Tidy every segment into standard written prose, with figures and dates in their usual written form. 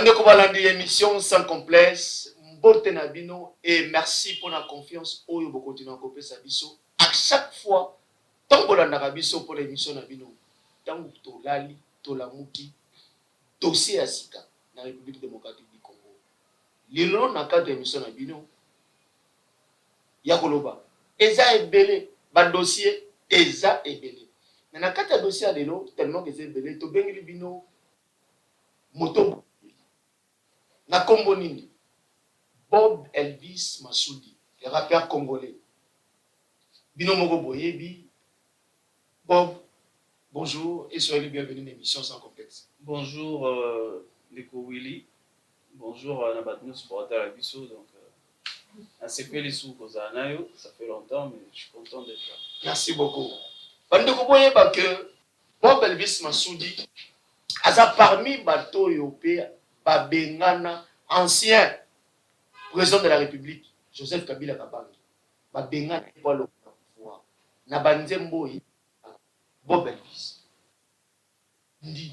Bandeko balandi émission sans complexe, mbote na bino et merci pour la confiance oyo bokontina kopesa biso. À chaque fois, tant bolanda biso pour l'émission na bino, tant tolali, tolamuki, dossier à sika na République démocratique du Congo. Lilo na cadre émission na bino, ya koloba. Eza ebele, ba dossier eza ebele. Na cadre dossier à lelo, tellement que c'est ebele, to bengili bino moto na kombo nini Bob Elvis Masudi, le rappeur congolais. Bino moko boyebi. Bob, bonjour et soyez le bienvenu dans l'émission sans complexe. Bonjour Nico Willy. Bonjour Nabatno supporter à Bisso. Donc assez peu les sous Kozanayo, ça fait longtemps mais je suis content d'être là. Merci beaucoup. Bandeko boyeba que Bob Elvis Masudi aza parmi bato yopé babengana ancien président de la République Joseph Kabila Kabange. Babengana pour le pouvoir. Na banzembo Bob Elvis. Ndi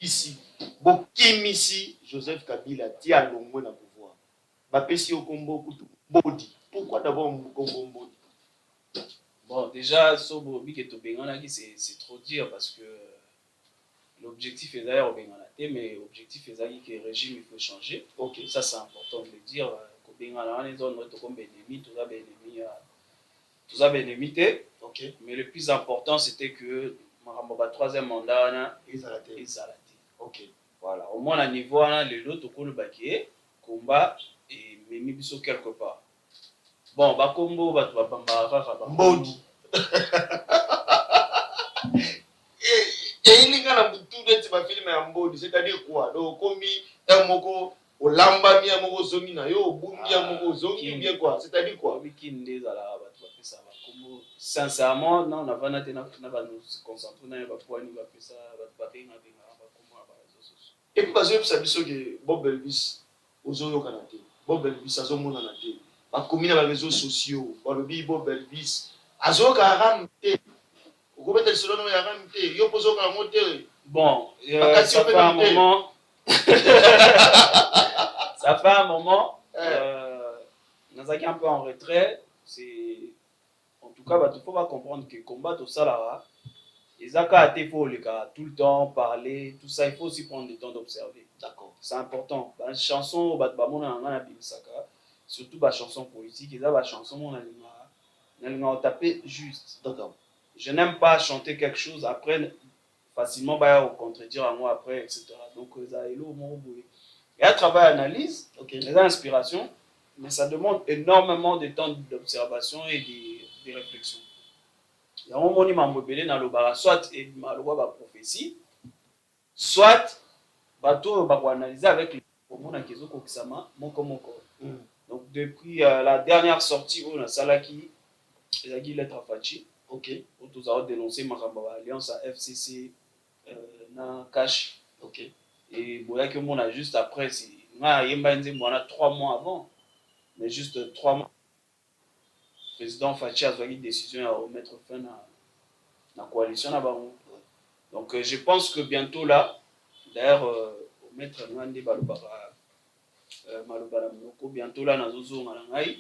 ici bokimisi Joseph Kabila tia longwe na pouvoir. Bapesi okombo kutu Mbodi. Pourquoi d'abord Mkongo Mbodi? Bon, déjà Sobo Biketo Bengana c'est trop dire parce que l'objectif est d'ailleurs Bengana, mais l'objectif est d'ailleurs que le régime il faut changer. Ok, ça c'est important de le dire. Bengana les zones où comme ennemi, tout ça ennemi. ok. Mais le plus important c'était que Maramba troisième mandat ils ont raté. Ok. Voilà, au moins à niveau les autres au baquet combat et memi biso quelque part. Bon, ba combo ba Mbodi. Et il y a tout de film à Mbodi, c'est-à-dire quoi? Donc comme un moko olamba mi amoko zongi na yo bundi amoko zongi bien quoi? C'est-à-dire quoi? Bikinde za la ba ça ba combo sincèrement non on va nous se concentrer na ba poani ba pesa ba benga ba combo ba réseaux sociaux. Et puis parce que ça biso que Bob Elvis ozoyo kanate. Bob Elvis azomona na te. Ba komina ba réseaux sociaux, ba lobi Bob Elvis azoka ramte. Okobeta solo ya ramte, yo pozoka moteur. Bon, ça fait un moment. Ça fait un moment. Nazaki un peu en retrait. C'est en tout cas, il faut pas comprendre que combattre au Salara, les AK faut les cas tout le temps parler, tout ça, il faut aussi prendre le temps d'observer. D'accord. C'est important. Bah, chanson, bah surtout bah chanson politique, et là bah chanson on a tapé juste. D'accord. Je n'aime pas chanter quelque chose après facilement bah au contredire à moi après etc. Donc ça est là et à travers l'analyse, les inspirations, mais ça demande énormément de temps d'observation et de réflexion. Il y a un moment où il y a soit et ma prophétie, soit bateau va analyser avec les moments qui sont kokisama moko. Donc depuis la dernière sortie où on a Salaki, il y a lettre Fachi, ok, où nous avons dénoncé Maramba alliance à FCC na cash, ok. Et voilà que mon a juste après c'est na yemba nzembo on a 3 mois avant, mais juste 3 mois. Le président Fachi a pris une décision à remettre fin à la coalition là-bas. Donc je pense que bientôt là, d'ailleurs maître Nwande Balobara Malobara Moko bientôt là na zozo ngai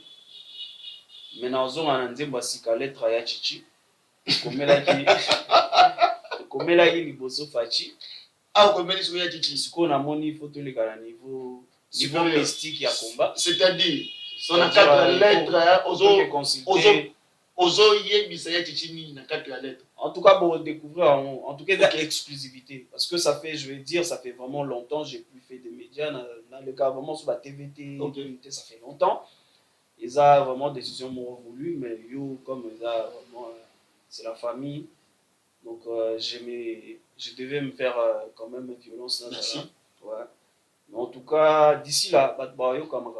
mais na zozo na nzembo sika lettre ya Chichi komela ki liboso Fachi ah komela siko ya Chichi siko na moni photo le kana niveau mystique ya combat, c'est-à-dire on a 4 lettres ozo yebisa ya Chichi ni na 4 lettres. En tout cas pour découvrir en tout cas l'exclusivité parce que ça fait je vais dire ça fait vraiment longtemps j'ai plus fait de médias dans le cas vraiment sur la TVT, ça fait longtemps. Ils ont vraiment des décisions m'ont voulu mais yo comme ils ont vraiment c'est la famille donc je devais me faire quand même violence là. Ouais. Mais en tout cas d'ici là bah yo comme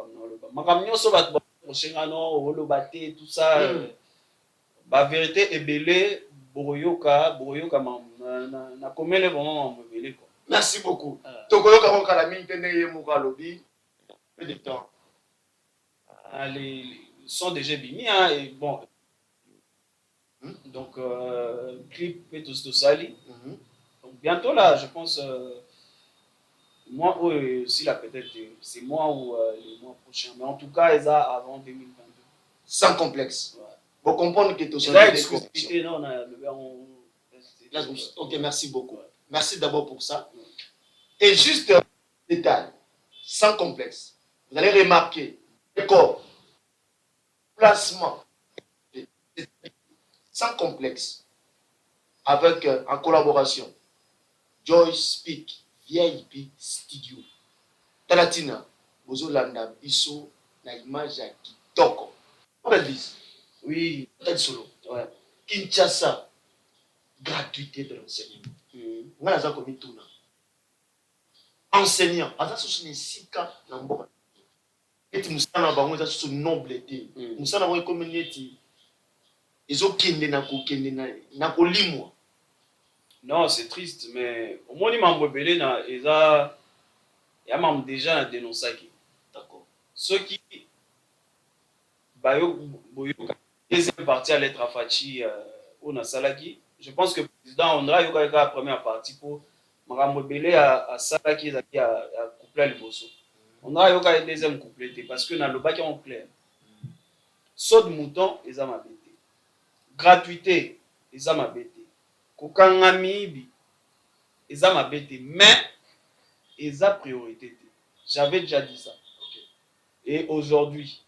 makamnyo so ba prochain no olobaté tout ça ba vérité est belé Boroyoka na komele vraiment m'embelé quoi. Merci beaucoup. Tokoyoka mo kala mingi tene ye mo kalobi peu de temps. Les sont déjà bimi hein et bon donc clip et tout ça donc bientôt là je pense Moi, aussi, là, peut-être, c'est moi ou les mois prochains. Mais en tout cas, ils ont avant 2022. Sans complexe. Ouais. Vous comprenez que tout ça là, exclusivité, non, ok, merci beaucoup. Ouais. Merci d'abord pour ça. Ouais. Et juste un détail, sans complexe. Vous allez remarquer, d'accord, placement, sans complexe, avec, en collaboration, Joyce Speak, VIP Studio. Talatina, bozolanda biso na image ya kitoko. Oui. Solo. Ouais. Kinshasa, gratuité de l'enseignement. Nga naza komituna. Enseignant, aza susu ni sika na mboka. Eti musana na bango eza susu noble te. Musana bango ekomi neti ezokende na kokende na kolimwa. Non, c'est triste, mais au moins, il rebellé, il a déjà dénoncé. D'accord. Ceux qui, deuxième partie à l'être Fachi, au Nasalaki, je pense que le président Ondra Yoka la première partie pour rebellé à Salaki, à coupler le bosso. Ondra Yoka est deuxième couplet, parce que dans le bac en clair, saut de mouton, ils ont m'habité. Gratuité, ils ont m'habité. Kokangami, ils ont m'habité. Mais, ils ont priorité. J'avais déjà dit ça. Okay. Et aujourd'hui,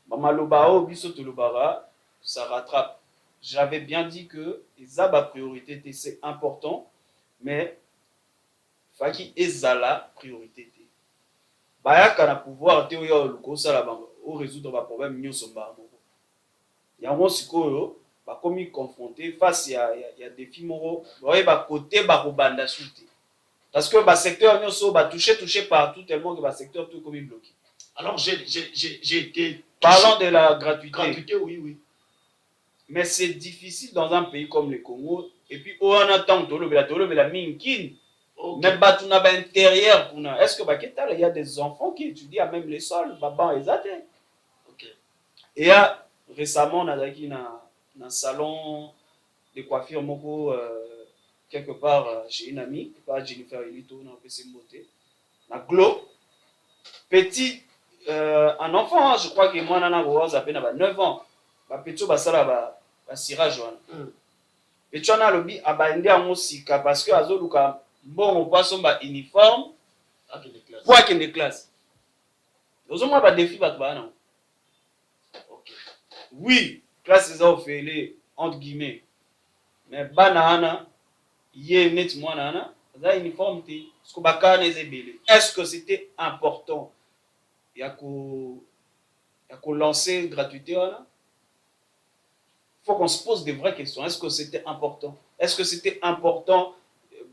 Mamalobao, Bisotolobara, ça rattrape. J'avais bien dit que ils ont ma priorité, c'est important, mais Faki Ezala priorité. Bayaka na pouvoir théoria le ça là au résoudre ma problème nyo somba. Yango sikoyo ba komi confronté face à défi moro, ouais ba côté ba robanda souté. Parce que le secteur va toucher partout tellement que le secteur tout comme bloqué. Alors j'ai été... Parlant de la gratuité. Gratuité, oui, oui. Mais c'est difficile dans un pays comme le Congo. Et puis, on attend que la minkin. Même à l'intérieur. Est-ce que il y a des enfants qui étudient à même les sols? Okay. Et récemment, on a dans un salon de coiffure moko, quelque part chez une amie, pas Jennifer Elito, on a PC Mbote. Na Glo, petit, un enfant, je crois que moi, nana Rose a peine 9 ans. Petit, basala ba cirage. Petit, on a lobby à bander à Mosika parce que Azoluka, bon, on passe en bas uniforme pour qu'il y ait des classes. Nous avons un défi, non. Oui, classe ils ont fait entre guillemets. Mais banana, yé net moi nana, ça uniforme té. Est-ce que c'était important? Il y a qu'on lancer gratuité là. Il faut qu'on se pose des vraies questions. Est-ce que c'était important? Est-ce que c'était important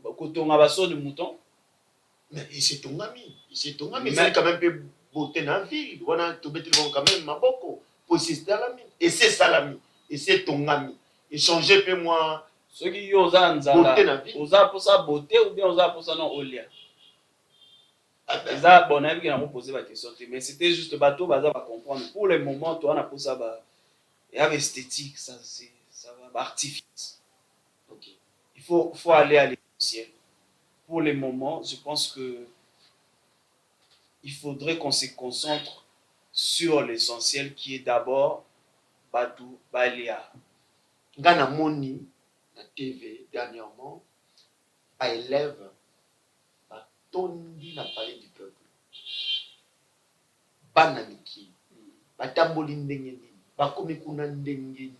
quand on a basso de mouton? Mais c'est ton ami. C'est ton ami. C'est quand même peu beauté dans la ville. On a tout mettre quand même ma boko. Pour c'est l'ami. Et c'est ça l'ami. Et c'est ton ami. Échanger peu moi. Ceux qui osent nzala, osent pour ça beauté ou bien osent pour ça non olia. Ça bon avis qui n'a pas posé la question. Mais c'était juste bateau baza va comprendre. Pour le moment toi on a pour ça bah il y a esthétique ça c'est ça va artifice. OK. Il faut aller à l'essentiel. Pour le moment, je pense que il faudrait qu'on se concentre sur l'essentiel qui est d'abord Badou Baléa. Gana Moni, la TV, dernièrement, a élève, a tondi la palais du peuple. Banamiki, a tamboli ndengeni, a komikuna ndengeni.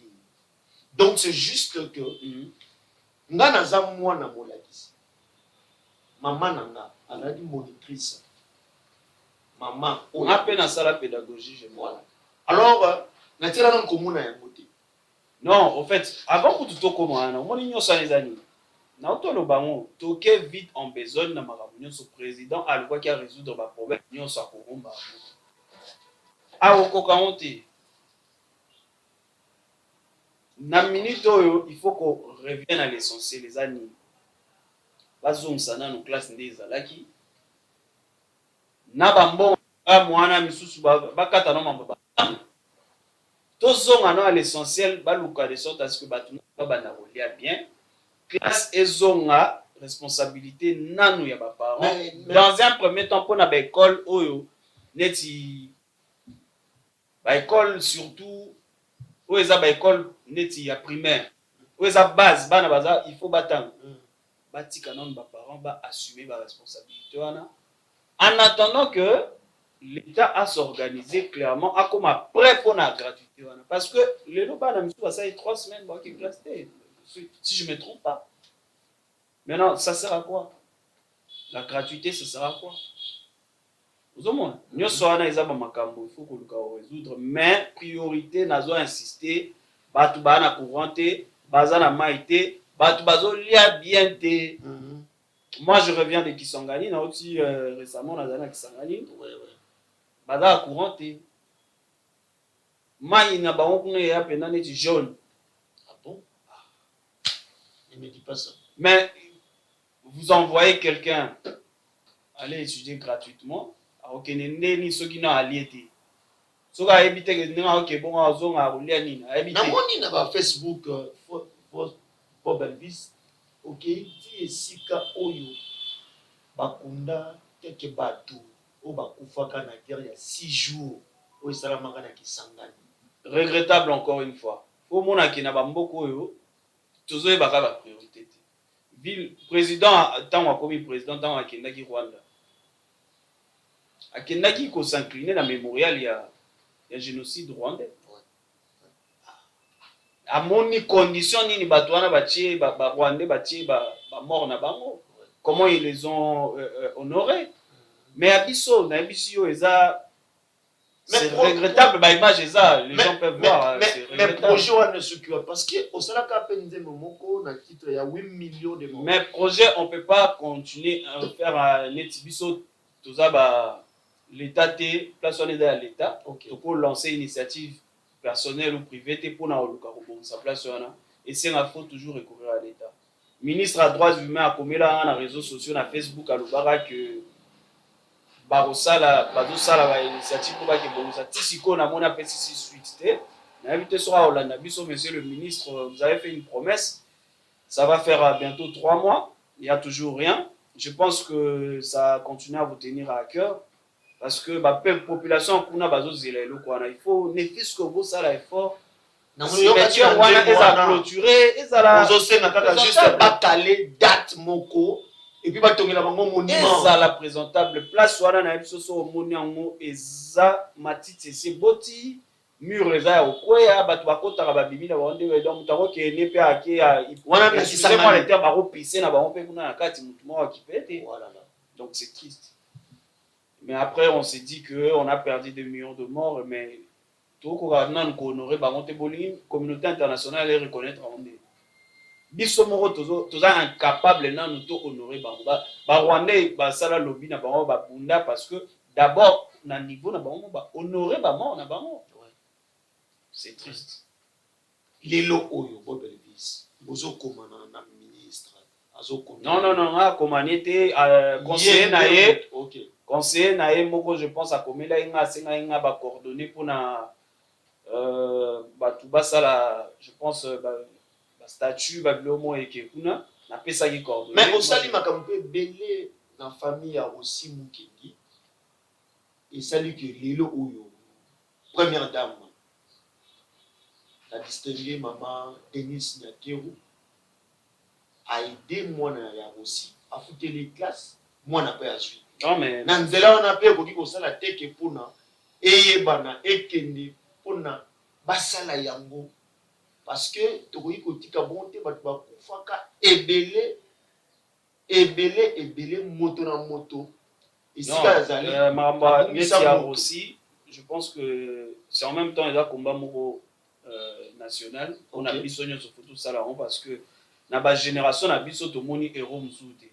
Donc c'est juste que, ngana za mwana molakisi. Maman nanga, elle a dit monitrice. Maman, on a peine à ça la pédagogie, je vois. Alors, natira non komuna ya moté. Non, en fait, avant que tout comment on a mis ça les années. Na otolo bango, toke vite en besoin na marabounion ce président a le quoi qui a résoudre ba problème nyon sa ko romba. A okokaonte. Na minute oyo, il faut qu'on revienne à l'essentiel les années. Bazong sana no classe ndeza laki. Na bambo mwana misusu bakata no mamba. Tozonga no à l'essentiel baluka de sorte à ce que batuna bana rolia bien. Classe ezonga responsabilité nanu ya ba parents. Mais- Dans un premier temps pour na ba école oyo neti ba école surtout oyo eza ba école neti ya primaire. Oyo eza base bana baza il faut batanga. Batika nanu ba parents ba assumer ba responsabilité wana. En attendant que l'État a s'organisé clairement, a comme prêt pour la gratuité. Parce que les lots, ça y 3 semaines, si je ne me trompe pas. Maintenant, ça sert à quoi? La gratuité, ça sert à quoi? Vous avez nous sommes il faut que nous résoudre, mais priorité, nous avons insisté, batu bana couranté, bazana maïté, batu bazo lia bien té. Moi, je reviens de Kisangani, on a aussi récemment, on a dans Kisangani. Baza courant te mai na bango kuna ya pena neti jaune. Ah bon? Ne me dis pas ça. Mais vous envoyez quelqu'un aller étudier gratuitement, alors ni soki na aliété. Soka ebite que nga OK bon azonga rulia nini ebite. Na moni na ba Facebook pour Belvis. OK, ti esika oyo bakunda quelque bateau au bakufaka na guerre il y a 6 jours au salamaka na Kisangani. Regrettable encore une fois. Faut mona ki na bamboko oyo tozoye baka ba priorité. Ville président tant akomi président tant akendaki Rwanda. Akendaki ko s'incliner na mémorial ya génocide rwandais. Amoni condition nini bato wana batie ba Rwandais batie ba mort na bango. Comment ils les ont honorés. Mais abisso na biso eza c'est regrettable, bah image ça, les gens peuvent voir. Mais projet ne s'occupe parce que au Salaka Penze Momoko na titre il y a 8 millions de morts. Mais projet on peut pas continuer à faire un netibiso tout ça bah l'état té place on est dans l'état pour lancer une initiative personnelle ou privée pour na oluka ko sa place wana et c'est il faut toujours recourir à l'état. Ministre à droits humains a commis là na réseaux sociaux na Facebook à Lubara que bazosala ba initiative pour ba ke bonisa tisiko na mona pesi suite te na invité sur Hollande biso monsieur le ministre vous avez fait une promesse ça va faire bientôt 3 mois il y a toujours rien je pense que ça continue à vous tenir à cœur parce que ba population kuna bazozela eloko wana il faut ne fils que vous ça l'effort na cimetière wana eza clôturé ezala ozosenga kaka juste ba caler date moko et puis batongela bango monument ezala présentable place wana na biso so omoni yango eza matiti ese boti mur eza ya okweya bato bakotaka babimi na bango nde donc mutango kene pe ake wana na Excusez-moi le terme bakopise na bango mpe kuna na kati mutu moko akipe te donc c'est triste mais après on s'est dit que on a perdu 2 millions de morts mais tokoka nanu ko honorer bango te bolingi communauté internationale et reconnaître onde biso moko toza incapable nanu to honorer bango ba Rwandais basala lobby na bango babunda parce que d'abord na niveau na bango ba honorer ba mort na bango c'est triste lelo oyo Bobelvis bozo komana na ministre azo komana non komani te conseiller na ye conseiller na ye moko je pense akomela inga senga inga ba coordonner pona batu basala je pense statut bablomo eke kuna na pesa ki coordonner mais osali makambo belé na famille ya aussi Mukendi et sali que lelo oyo première dame la distinguée maman Denise Nyakeru a aidé moi ya aussi a foutu les classes moi n'a pas agi non mais na nzela on a pe ko sala teke pona eyebana ekende pona basala yango parce que tokoki kotika bonté bato bakufaka ebele moto na moto esika ezali mamba neti aussi je pense que c'est en même temps il y a combat moko national on a biso nyonso faut tout ça là parce que na ba génération na biso to moni héros msuté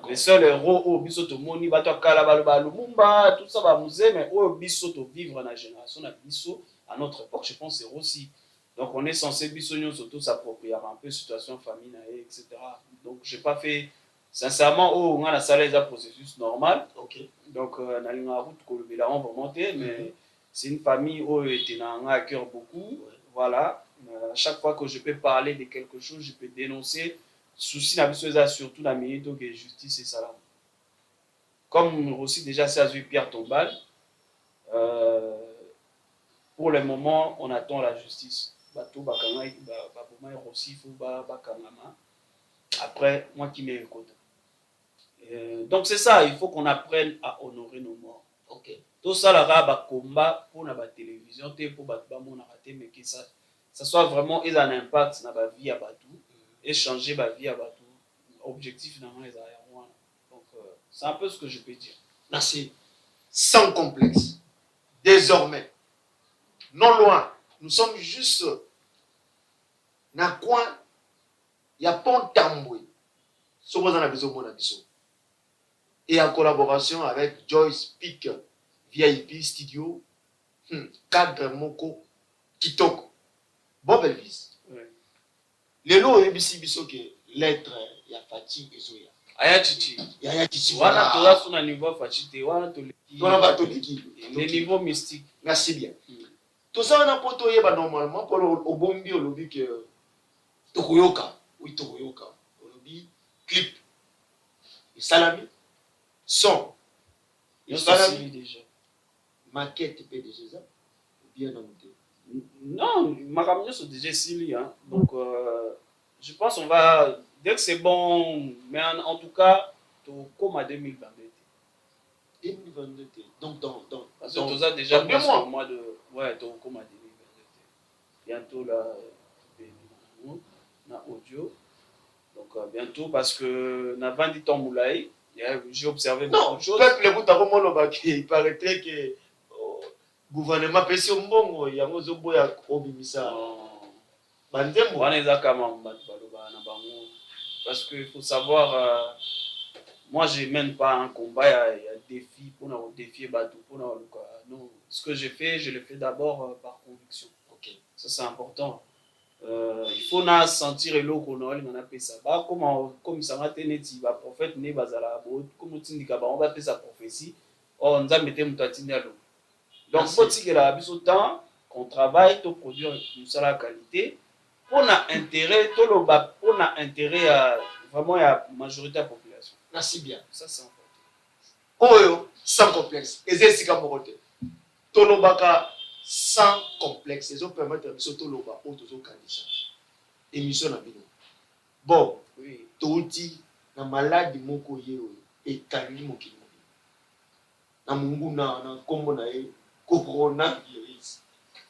les seuls héros au biso to moni bato kala baloba lumumba tout ça ba musée mais au biso to vivre na génération na biso à notre époque je pense c'est aussi donc on est censé bisognon surtout s'approprier un peu situation famille etc. Donc j'ai pas fait sincèrement on a la salle un processus normal donc na linga route ko le on va monter mais c'est une famille où était à cœur beaucoup voilà à chaque fois que je peux parler de quelque chose je peux dénoncer souci na biso eza surtout na minute que justice esala. Comme aussi déjà c'est azui Pierre Tombal, pour le moment on attend la justice. Bato bakanga baboma aussi faut bakangama. Après moi qui m'écoute. Donc c'est ça, il faut qu'on apprenne à honorer nos morts. Ok. Tout ça là ba combat pour la télévision, pour ba mon raté mais que ça soit vraiment ils un impact dans la vie à Batou et changer ma vie à Batou. Objectif finalement les arrière moi. Donc c'est un peu ce que je peux dire. Merci. Sans complexe. Désormais, non loin, nous sommes juste dans le coin, il y a Pont Tamboué. Et en collaboration avec Joyce Peak, VIP Studio, cadre Moko, Kitoko. Bon Belvis. Les lots ABC biso que lettre il y a Fati et Zoya. Aya chichi. Yaya chichi. Wana tola sona niveau Fati te wana toleki. Tona ba toleki. Le niveau mystique. Merci bien. Tout ça on a poto yeba normalement pour obombi olobi que Tokoyoka. Oui Tokoyoka. Olobi clip. Et salami. Son. Et salami déjà. Maquette PDG ça. Bien noté. Non, Makamio sont déjà sili, hein. Donc, je pense qu'on va, dès que c'est bon, mais en tout cas, comme à 2022. 2022. Donc, parce que tu as déjà bien moi. Au mois de. Ouais, comme à 2022. Bientôt, là, na audio. Donc, bientôt, parce que na vendu ton moulay, j'ai observé beaucoup de choses. Non, peuple, écoute, à comment il paraîtrait que. Gouvernement pesi mbongo yango zoboya obimisa bandembo wana eza kama bato baloba na bango parce que il faut savoir moi je mène pas un combat il y a défi pour nous défier bato pour nous non ce que je fais je le fais d'abord par conviction. OK, ça c'est important. Il faut na sentir eloko na oli na pesa ba comme ça m'a teneti ba prophète ne bazala bo comme tindika ba on va pesa prophétie on nzambe te mutati alo. Donc, il faut que la temps qu'on travaille, pour produire la qualité, pour l'intérêt, pour l'intérêt à vraiment la majorité de la population. Merci bien. Ça, c'est important. Oyo, sans complexe. Et c'est ce qu'on va dire. Tolobaka sans complexe. Ils ont permis de faire Toloba ou Tozo Kanisa. Émission à Bino. Bon, oui. Touti, na malade moko yeo, et Kali Mokino. Na Munguna, na Kombo na e. Coronavirus.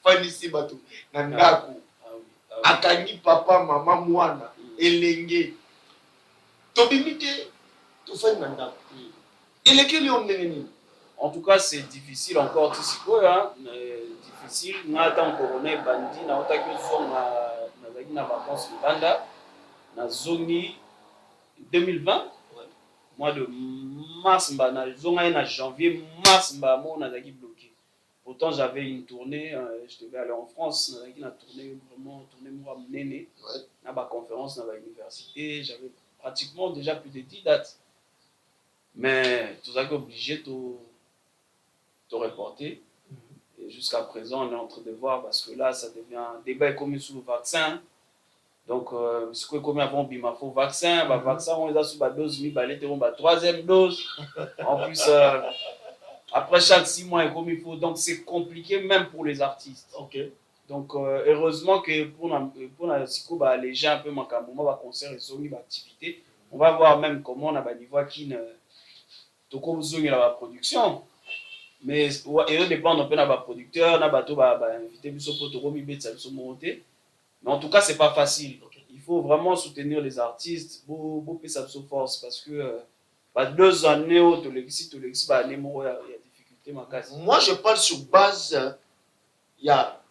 Fanisi bato na ndako. Akangi papa mama mwana elenge. Tobimite to fani na ndako. Elekeli omnengeni. En tout cas, c'est difficile encore ici quoi hein, difficile na tant corona bandi na otaki zonga na zaki na vacances banda na zoni 2020 mois de mars na zonga na janvier mars mo na zaki bloqué. Pourtant, j'avais une tournée, je devais aller en France, on a une tournée vraiment, moi menée, dans ma conférence, dans l'université, j'avais pratiquement déjà plus de 10 dates. Mais tout ça est obligé de reporter. Et jusqu'à présent, on est en train de voir parce que là, ça devient un débat comme sur le vaccin. Donc, ce que comme avant, il m'a fait vaccin, vaccin, on les a sous la dose, mais la troisième dose. En plus, après chaque 6 mois et comme il faut, donc c'est compliqué même pour les artistes. Okay. Donc heureusement que pour les gens un peu manquablement va concert et son activité, on va voir même comment on a des niveau qui ne tout comme la production. Mais et dépend un peu de la producteur, na bateau va inviter biso pour tout remis bet ça monter. Mais en tout cas c'est pas facile. Okay. Il faut vraiment soutenir les artistes, beau ça force parce que 2 années où tout l'existe il y a difficulté ma casse. Moi je parle sur base il y a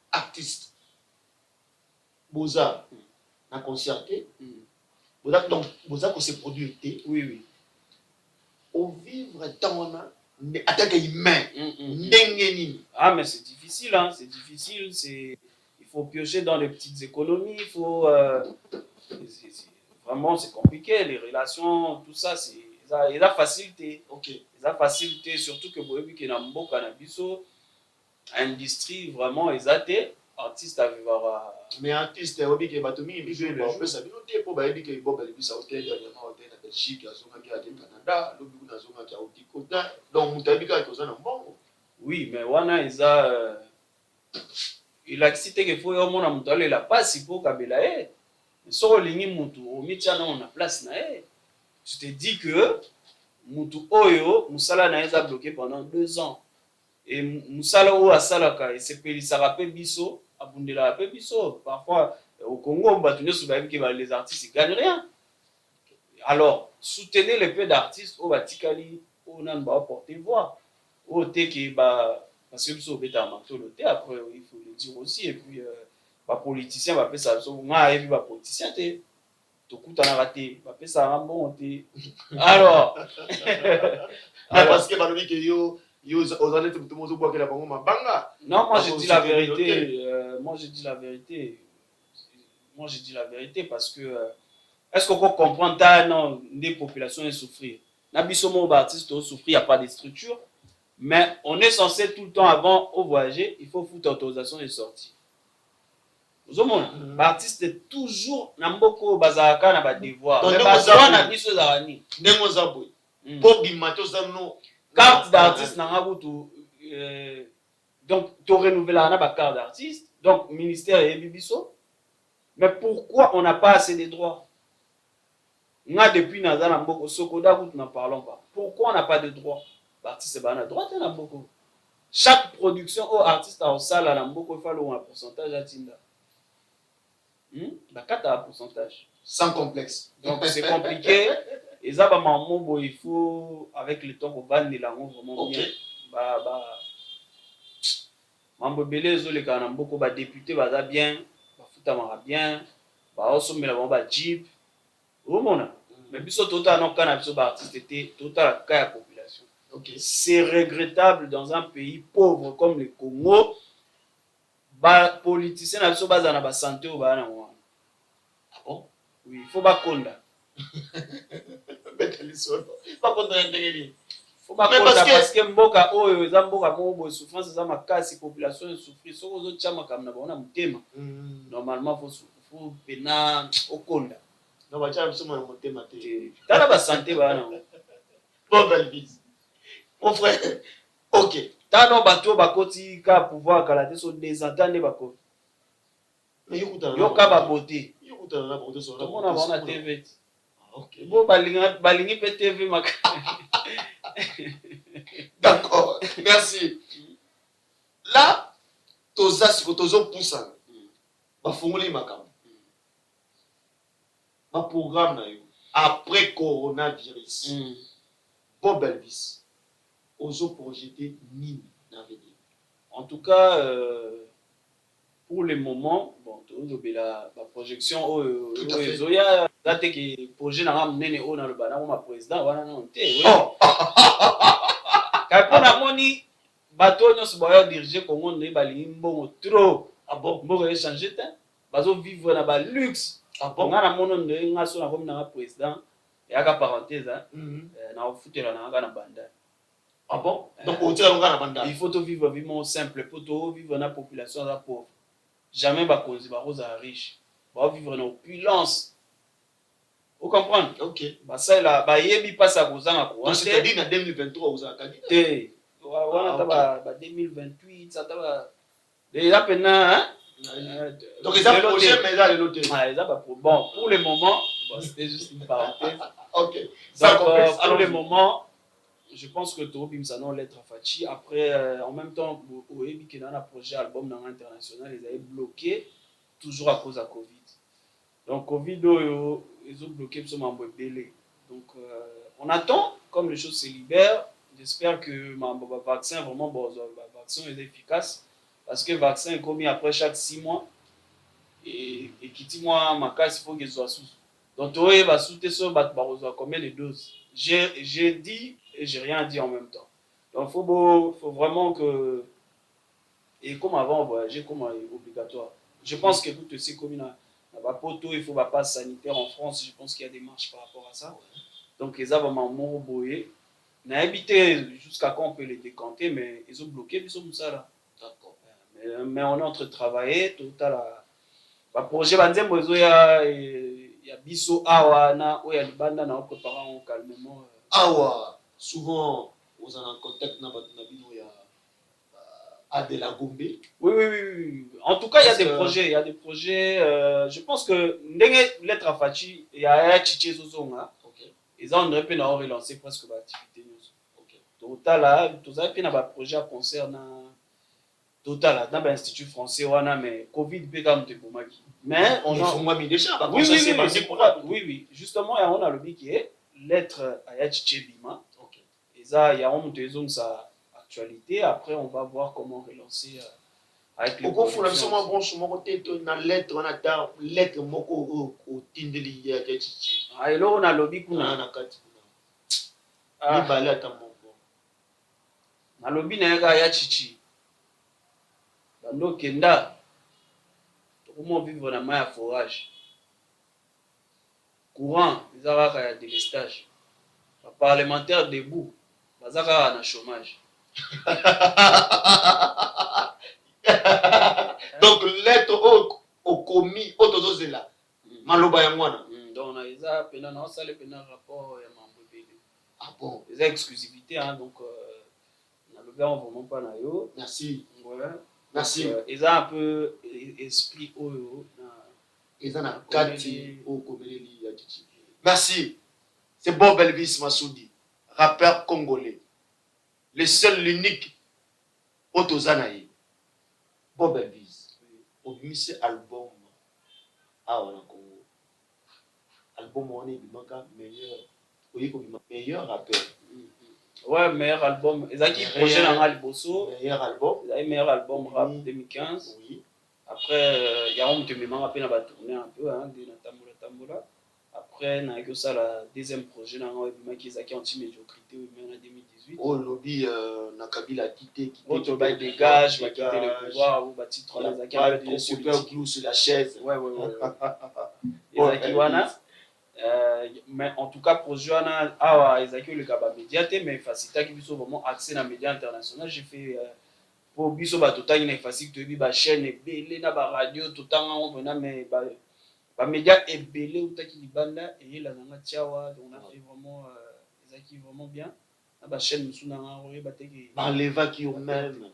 artiste Boza na concerté Boza donc Boza que c'est produit oui au vivre dans attaque humain ah mais c'est difficile hein, c'est difficile, c'est il faut piocher dans les petites économies, il faut vraiment c'est compliqué les relations tout ça c'est il a facilité. OK, il a facilité surtout que boyebi que na mboka na biso industrie vraiment exaté artiste avivara. Mais artiste obi ke bato mingi biso ba opesa bino te po ba yebi ke Bob Elvis hotel dernièrement hotel na Belgique azonga ki ate Canada lobi kuna azonga ki auti kota donc mutabi ka ko zana mbongo. Oui, mais wana eza il a cité que faut yomona mutu alela pasi po kabela e. Soko lingi mutu omitia na on a place na e. Je te dis que mutu oyo musala na eza bloqué pendant 2 ans. Et musala oyo asalaka esepelisaka pe biso abundelaka pe biso. Parfois au Congo bato nyonso bayebi ke les artistes ils gagnent rien. Alors soutenez les peu d'artistes oyo batikali oyo nanu baporter voix oyo te ke parce que biso obetaka makolo te après il faut le dire aussi et puis bapoliticien bapesaka biso nga ayebi bapoliticien te tokutanaka te bapesaka mbongo te alors Parce que balobi ke yo ozalete mutu mozo bwakela bango mabanga. Non, moi je dis la vérité. Moi je dis la vérité. Moi je dis la vérité parce que est-ce qu'on peut comprendre ta non des populations et souffrir. Nabisomo artiste souffrir, il n'y a pas de structure, mais on est censé tout le temps avant au voyager, il faut foutre autorisation de sortie. Vous voyez, l'artiste est toujours namboko bazaka na ba devoir. Mais bazwa na biso zarani. Ndengo zabwe. Pour bimato zano carte d'artiste na butu donc tu renouveler la carte d'artiste donc ministère et bibiso. Mais pourquoi on n'a pas assez de droits? Nga depuis nazana mboko sokoda butu n'en parlons pas. Pourquoi on n'a pas de droits? L'artiste ba na droit na mboko. Chaque production au artiste au sala na mboko il faut un pourcentage à tinda. La carte à pourcentage sans complexe. Donc c'est compliqué. Et ça, il faut, avec le temps, on va les langues vraiment bien. Mambo belé, les gens beaucoup de députés, bah bien, bah foutamara bien, bah aussi mais là bah jeep. Au monde. Mais biso total non quand biso bah artiste était total cas de population. C'est regrettable dans un pays pauvre comme le Congo. Bah politiciens biso bah na ba santé au bah na moi. Ah bon? Oui, il faut pas konda. Pas contre l'intégrer. Faut pas parce que mboka oyo eza mboka mo souffrance eza makasi population souffrir soko zo chama comme na bona mutema. Normalement faut pena okonda. Non ba chama somo na mutema te. Tala ba santé bana. Bon Elvis. Mon frère. OK. Tano bato bakoti ka pouvoir kala te so descendant bako. Mais yo ka ba beauté. Yo kutana na beauté so. On a na TV. OK. Bon balingi pe TV maka. D'accord, merci. Là, tozo poussa. Ba fongoli makambo. Ma programme na yo après coronavirus. Bob Elvis. Ozo projeté nini na venir. En tout cas pour le moment, bon, la projection Zoya, date que projet na mnene o na le bana ma président wana non te. Quand on a moni bateau nyonso ba diriger Congo ne balingi mbongo trop. Ah bon, mbongo e changer temps. Bazo vivre na ba luxe. Ah bon, ngana mono nde ngaso na comme na président et aka parenthèse na ofutela na aka na banda. Ah bon? Donc au tira na banda. Il faut to vivre vivement simple, pour to vivre na population la pauvre. Jamais ba cause ba rosa riche. Ba vivre dans opulence. Vous comprenez? OK. Bah ça là ba yebi pas ça kozanga ko. Donc c'est-à-dire en 2023 vous avez candidat. Té. Wana ta ba 2028 ça ta ba. Déjà pena hein? Donc ils ont projet mais là le noté. Ah, ils ont bon pour le moment, bon, c'était juste une parenthèse. OK. Ça pour le moment, je pense que Toro Bimsano lettre à Fachi après en même temps au Ebi qui dans un projet album dans international ils avaient bloqué toujours à cause de Covid. Donc Covid ils ont bloqué sur mambo belé. Donc on attend comme les choses se libèrent, j'espère que mambo vaccin vraiment bon vaccin est efficace parce que vaccin est commis après chaque 6 mois et qui dit moi ma case il faut qu'ils soient sous. Donc Toro va soutenir sur combien de doses. J'ai dit et j'ai rien dit en même temps. Donc faut vraiment que et comme avant voyager comme obligatoire. Je pense que tout aussi comme il faut pas passe sanitaire en France, je pense qu'il y a des marches par rapport à ça. Donc ils ont vraiment boyé. On a évité jusqu'à quand on peut les décanter mais ils ont bloqué ils sont ça là. D'accord. Mais on est en train de travailler total ba projet banzembo ezo ya biso awa na oya libanda na préparer calmement awa souvent vous en contact na bino ya à de la Gombe. Oui. En tout cas, il y a des projets. Il y a des projets. Je pense que lettre à Fachi, il y a Chiché Zozonga. Ils ont relancé presque l'activité. Total, là, tout ça, puis il y a un projet à concernant Total, dans l'Institut français, mais Covid, mais on a mis déjà. Oui. Justement, on a le but qui est lettre à Chiché Bima. Et ça, il y a un peu ça actualité. Après, on va voir comment relancer. Avec les productions. Na lettre on a lettre moko au tindeli ya Chichi. Ah, et là on a lobby kuna na kati kuna. Ni bala ta moko. Na lobby na ya Chichi. Bando kenda. Comment vivre na ma forage. Courant, les araka ya délestage. Parlementaire debout. Bazaka na chômage. Donc lettre au commis autozozela maloba ya mwana donc na eza pena na sale pena rapport ya mambo bele. Ah bon, eza exclusivité hein, donc na loba vraiment pas na yo. Merci. Ouais. Merci. Eza un peu esprit oyo na eza na kati au komeleli ya Chichi. Merci. C'est Bob Elvis Massoudi, rappeur congolais. Le seul, l'unique autozanaï. Bob Elvis. Au ministre album. Ah, on a Congo. Album, on est meilleur rappeur. Ouais, meilleur album. Ezaki projet dans Alboso. Meilleur album. Meilleur album rap 2015. Oui. Après, il y a un peu de mémoire, après, on va tourner un peu, hein, de Tambola. Après, on a eu ça, le deuxième projet, on a eu Ezaki anti-médiocrité, en 2018. Oh, lobby, Nakabila quitté. Autre bail dégage, va quitter le pouvoir, ou va titre Ezaki avec le super glue sur la chaise. Ouais. Ezaki wana. Mais en tout cas, projet wana, Ezaki le Kaba médiaté, mais facilité qui sont vraiment accès à médias internationaux. J'ai fait pour biso ba total une facilité de ba chaîne belé na ba radio tout temps on venait mais ba médias et belé ou taki libanda et la nanga tiawa on a fait vraiment Ezaki vraiment bien na ba chaîne musuna ngaro ba teki ba leva qui ont même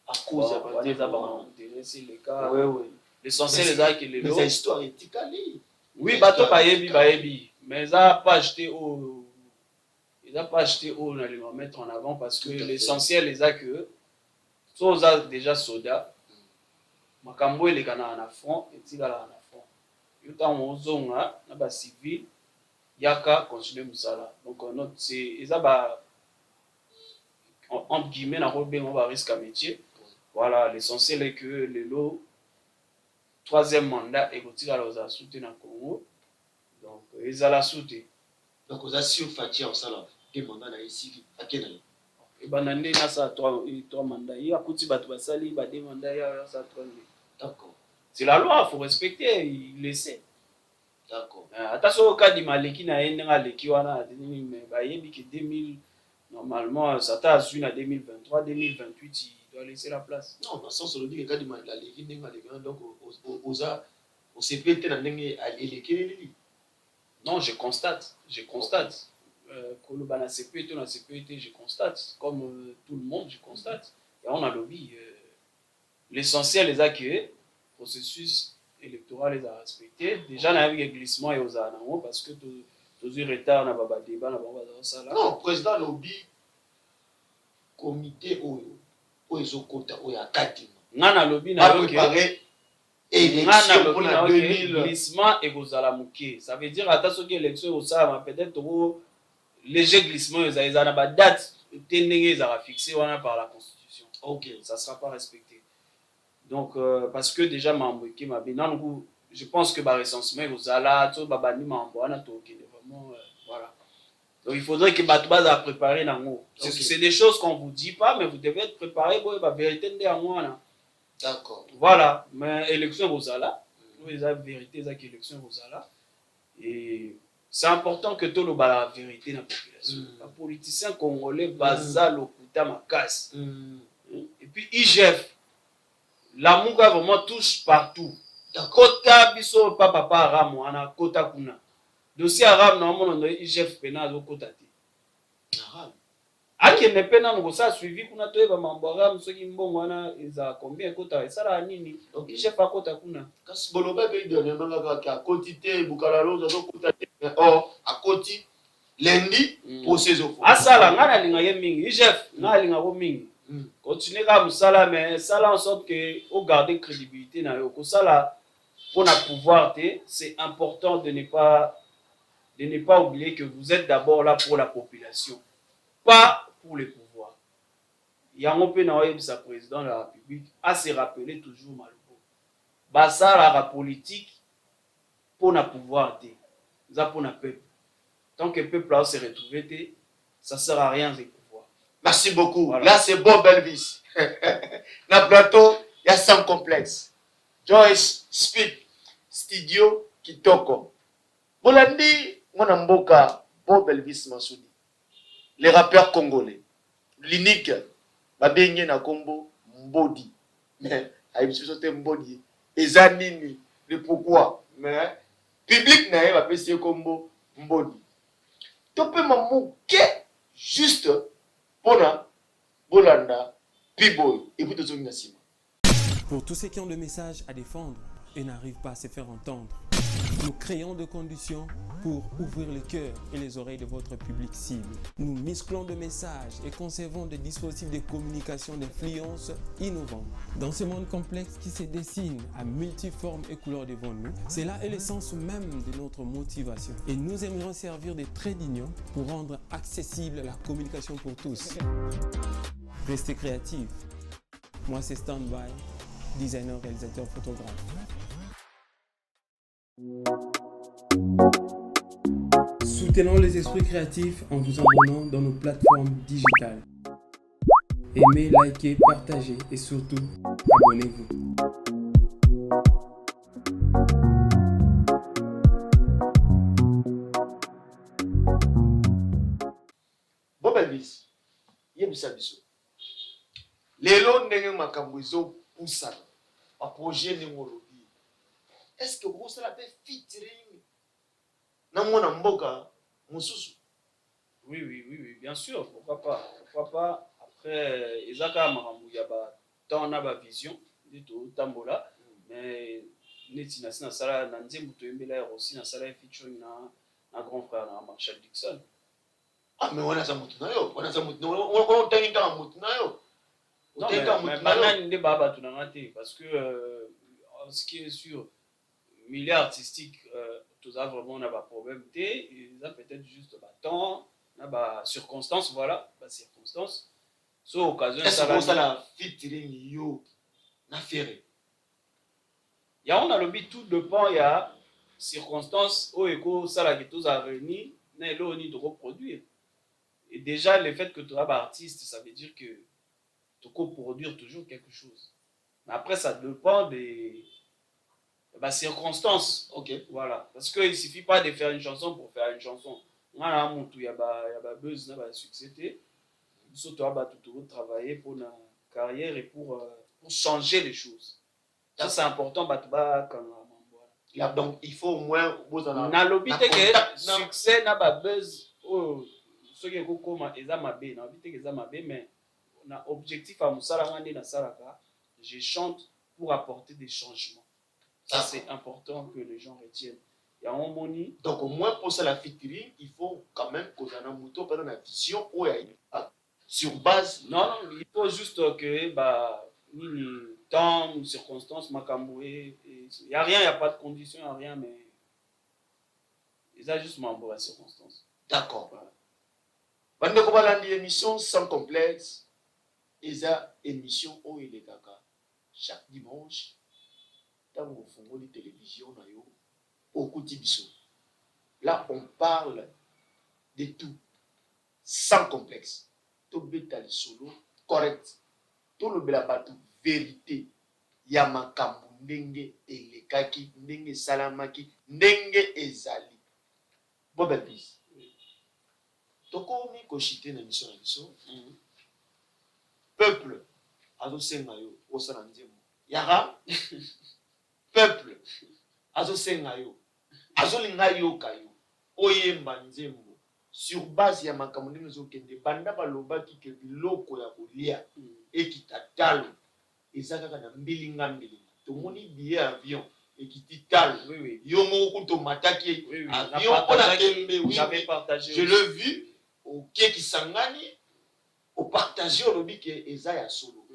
à cause de ça ba intéressé les cas ouais l'essentiel les a que les mais histoire éthiquée oui bato bayebi mais ça pas acheté au ils a pas acheté au on allait mettre en avant parce que l'essentiel les a que so oza déjà soda makambo elekana na front etikala na front yo ntango ozonga na bacivil yaka continue mosala donc c'est eza ba entre guillemets na kobenga ba risque à métier voilà l'essentiel est que lelo troisième mandat ekotikala oza soute na Congo donc ezala soute donc oza sur Fachi osala te mandat na ici akena Banane na sa trois mandats. Il y a kuti batu basali ba deux mandats ya sa trois. D'accord. C'est la loi, faut respecter, il le sait. D'accord. Attention au cas du maleki na yenga leki wana mais ba yebi que 2000 normalement ça t'a assu na 2023 2028 il doit laisser la place. Non, dans le sens où le dit que cas du maleki nenga leki donc oza on s'est pété na ndenge eleki. Non, je constate. Kolobana CPT, on a CPT, je constate. Comme tout le monde, je constate. Et on a lobby. L'essentiel, les accueillir, processus électoral, les a respectés. Déjà, on a eu un glissement et aux anneaux parce que tous les retards, on a débat, on a ça là. Non, président lobby, comité, où ils ont compté, où il y a 4 ans. On a lobby, on a préparé. Et on 2000 glissement et aux alamouké. Ça veut dire, attention, que l'élection, peut-être, léger glissement, ils ont une date fixée par la Constitution. Ok. Ça ne sera pas respecté. Donc, parce que déjà, je pense que le recensement, vraiment, voilà. Donc, il faudrait que Batouba a préparé. C'est des choses qu'on ne vous dit pas, mais vous devez être préparé pour la vérité. D'accord. Voilà. Mais l'élection, vous allez là. La vérité, c'est que l'élection, vous allez là. Et c'est important que tout le monde la vérité dans la population. Les politiciens congolais basent le coup ma casse. Et puis IGF, L'amour vraiment touche partout. Kota biso papa aram wana kota kuna. Dossier arabe normalement on IGF pena zo kota te. Arabe. Ake ne pena ngo sa suivi kuna to eba mambo arabe soki mbongo wana eza combien kota esala nini? IGF akota kuna. Kasi boloba be dernièrement ka koti te bukalalo zo kota te. Oh, akoti lundi procès au fond. Asala ngana linga ye mingi IGF ngana linga ko mingi. Continuez comme ça là, mais ça là en sorte que vous gardez crédibilité na yo. Ça là pour na pouvoir c'est important de ne pas oublier que vous êtes d'abord là pour la population, pas pour le pouvoir. Yango pe na sa président de la République a se rappeler toujours Malbo. Ba ça la politique pour na pouvoir ça pour na peuple. Tant que le peuple là se retrouver ça sert à rien de pouvoir. Merci beaucoup. Voilà. Là, c'est Bob Elvis. Na plateau, il y a sans complexe. Joyce Speak, Studio Kitoko. Bolandi, mon mboka, Bob Elvis Massoudi. Les rappeurs congolais. L'unique, Babenye na Kombo, Mbodi. Mais, Aïbisi Sote Mbodi. Ezanini, le pourquoi. Mais, public na va pèse Kombo, Mbodi. Topé mamouke, juste, Bona, Bolanda, Piboy, et vous tous. Pour tous ceux qui ont le message à défendre et n'arrivent pas à se faire entendre, nous créons des conditions pour ouvrir le cœur et les oreilles de votre public cible. Nous musclons des messages et concevons des dispositifs de communication d'influence innovants. Dans ce monde complexe qui se dessine à multiformes et couleurs devant nous, c'est là est l'essence même de notre motivation. Et nous aimerions servir de trait d'union pour rendre accessible la communication pour tous. Restez créatifs. Moi, c'est Standby, designer, réalisateur, photographe. Soutenons les esprits créatifs en vous abonnant dans nos plateformes digitales. Aimez, likez, partagez et surtout, abonnez-vous. Bob Elvis, yebisa biso. Lelo ndenge makambo ezo poussana. Ba projet ni ngolobi. Est-ce que vous savez faire featuring na mona mboka mususu? Oui, bien sûr, pourquoi pas. Après ezaka makambo ya ba temps na ba vision de to tambola, mais neti na sala na nzembo to embela aussi na sala featuring na grand frère na Marshall Dixon. Ah mais wana za mutu na yo, wana za mutu on tangi ka mutu na yo. Non, mais banane de baba tu n'as raté parce que ce qui est sûr milieu artistique tous a vraiment n'a pas problème ils ont peut-être juste temps n'a pas circonstances voilà pas circonstances so occasion ça la featuring yo na faire ya on a le but tout dépend il y a circonstances au éco ça la qui tous a réuni na lo ni de reproduire et déjà le fait que tu es artiste ça veut dire que tu coproduire toujours quelque chose. Mais après, ça dépend des circonstances. Ok. Voilà. Parce qu'il ne suffit pas de faire une chanson pour faire une chanson. Il y a buzz, il y a succès. Il faut travailler pour la carrière et pour changer les choses. Ça, c'est important. Donc, il faut au moins vous en avoir. Le succès, il y a buzz. Ceux qui ont mais on a objectif à Moussala na Saraka, je chante pour apporter des changements. Ça, c'est important que les gens retiennent. Il y a un moni. Donc, au moins pour ça, la featuring, il faut quand même qu'on ait un mouton pendant la vision ou sur base. Non, il faut juste que, ni temps, circonstances, macamboué. Il n'y a rien, il n'y a pas de condition, il n'y a rien, mais. Ils ont juste m'embrouillé la circonstance. D'accord. Voilà. Quand on va l'émission sans complexe, eza émission où il est kaka chaque dimanche dans au fond de télévision na yo au biso. Là on parle de tout sans complexe, tout bétal solo correct, tout le belabatu vérité ya makambo ndenge elekaki ndenge salamaki ndenge ezali. Bob Elvis toko mi koshite na mission na biso peuple azosenga yo osala nzembo yara peuple azosenga yo azolinga yo kayo oyemba nzembo sur base ya makambo ndenge ezokende banda balobaki ke biloko ya kolia ekita talo eza kaka na mbilinga tomoni billet avion ekiti talo yo moko kutomataki avion mpona tembe je le vu oke kisangani opartage olobi ke eza ya solo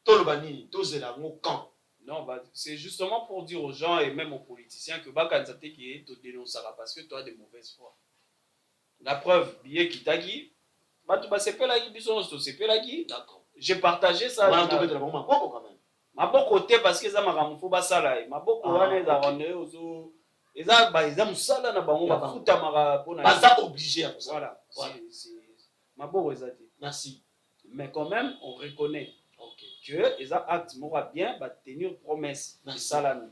toloba nini tozela yango quand. Non, bah, c'est justement pour dire aux gens et même aux politiciens que Bakanzate qui est te dénoncera parce que tu as de mauvaises foi. La preuve, billet qui t'a dit, bah tu vas se la guide, d'accord. J'ai partagé ça. Ma bon côté parce que ça m'a ramufo basala. Ma bon côté ça rendre aux et ça bah ils ont sala na bango ba futa mara pona. Pas obligé à ça. Voilà. C'est ma bon resate. Merci. Mais quand même on reconnaît que les actes m'aura bien bah tenir promesse de salami.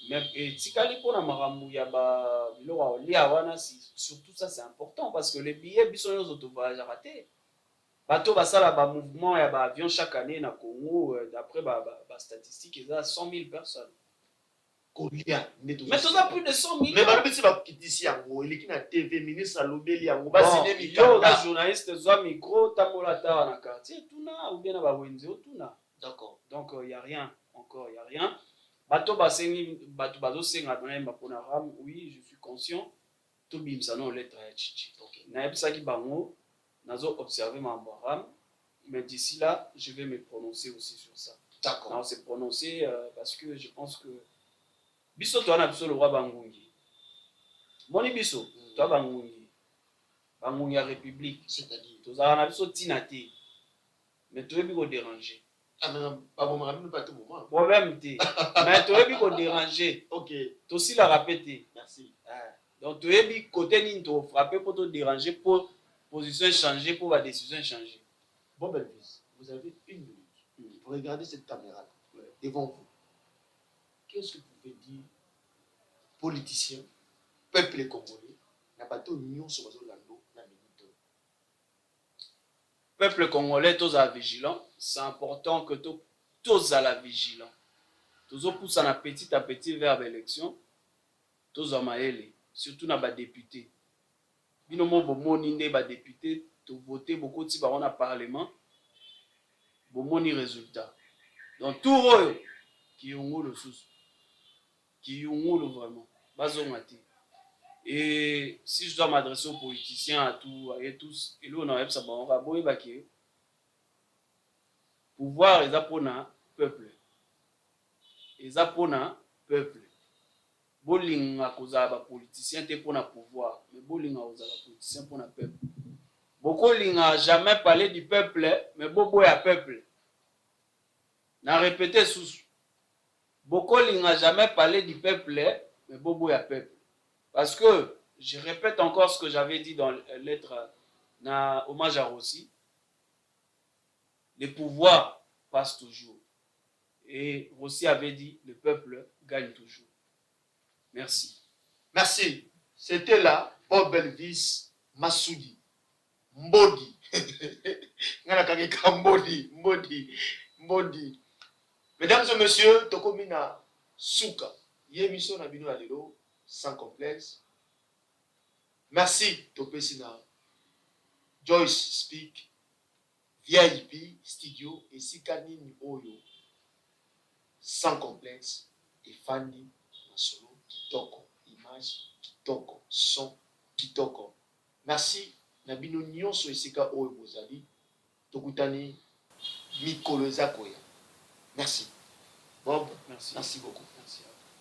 Mais tikali pour na maramu ya ba biloko lia wana surtout ça c'est important parce que les billets biso yo auto voyage raté. Bato basala ba mouvement ya ba avion chaque année na Congo d'après ba statistiques ils a 100 000 personnes. Mais tu as plus de 100 000. Mais bah si ba kitisi yango eliki na TV ministre alobeli yango ba ciné mikanda. La journaliste zo micro tamola ta na quartier tuna ou bien na ba wenzo tuna. D'accord. Donc il y a rien encore, il y a rien. Bato basengi bato bazo senga na yamba pona ram oui, je suis conscient. To bimsa no lettre ya chichi. OK. Na yebisa ki bango nazo observer ma ram mais d'ici là, je vais me prononcer aussi sur ça. D'accord. On s'est prononcé parce que je pense que biso to na biso le roi bangungi. Moni biso to bangungi. Bangungi ya république, c'est-à-dire to za na biso tinate. Mais to yebi ko déranger. Ah mais pas bon même pas tout moment. Problème té. Mais to yebi ko déranger. OK. To si la répéter. Merci. Donc to yebi côté ni to frapper pour te déranger pour position changer pour la décision changer. Bon Belvis, vous avez une minute pour regarder cette caméra devant vous. Qu'est-ce que vous pouvez dire politiciens, peuple congolais, n'a pas tout union sur Lando, la minute. Peuple congolais, tous à vigilant. C'est important que tous à la vigilant. Tous poussent à petit vers l'élection. Tous à maële, surtout na ba député. Binomo bomoni nde ba député, to voter beaucoup si ba on a parlement. Bomoni résultat. Donc tout royo qui yongo le sous. Qui yongo vraiment. Bazongati. Et si je dois m'adresser aux politiciens, à tous, et là on a ça on va boyer baké. Pouvoir les apona peuple. Les apona peuple. Bolinga kozaba politicien te pona pouvoir, mais bolinga kozaba politicien pona peuple. Bokolinga jamais parler du peuple, mais bobo ya peuple. Na répéter sous. Bokolinga jamais parler du peuple, mais bobo ya peuple. Parce que, je répète encore ce que j'avais dit dans la lettre na hommage à Rossi. Le pouvoir passe toujours. Et Rossi avait dit, le peuple gagne toujours. Merci. Merci. C'était là, Bob Belvis Massoudi. Mbodi. Mbodi. Mesdames et messieurs, Tokomina Souka. Yemission na bino alelo sans complexe. Merci Topesina. Joyce Speak. VIP Studio et Sikanini Oyo. Sans complexe. Et Fanny Masolo. Kitoko. Image. Kitoko. Son. Kitoko. Merci. Nabino nyonso esika oyo bozali. Tokutani mikolo eza koya. Merci. Bob, merci beaucoup. Merci à vous.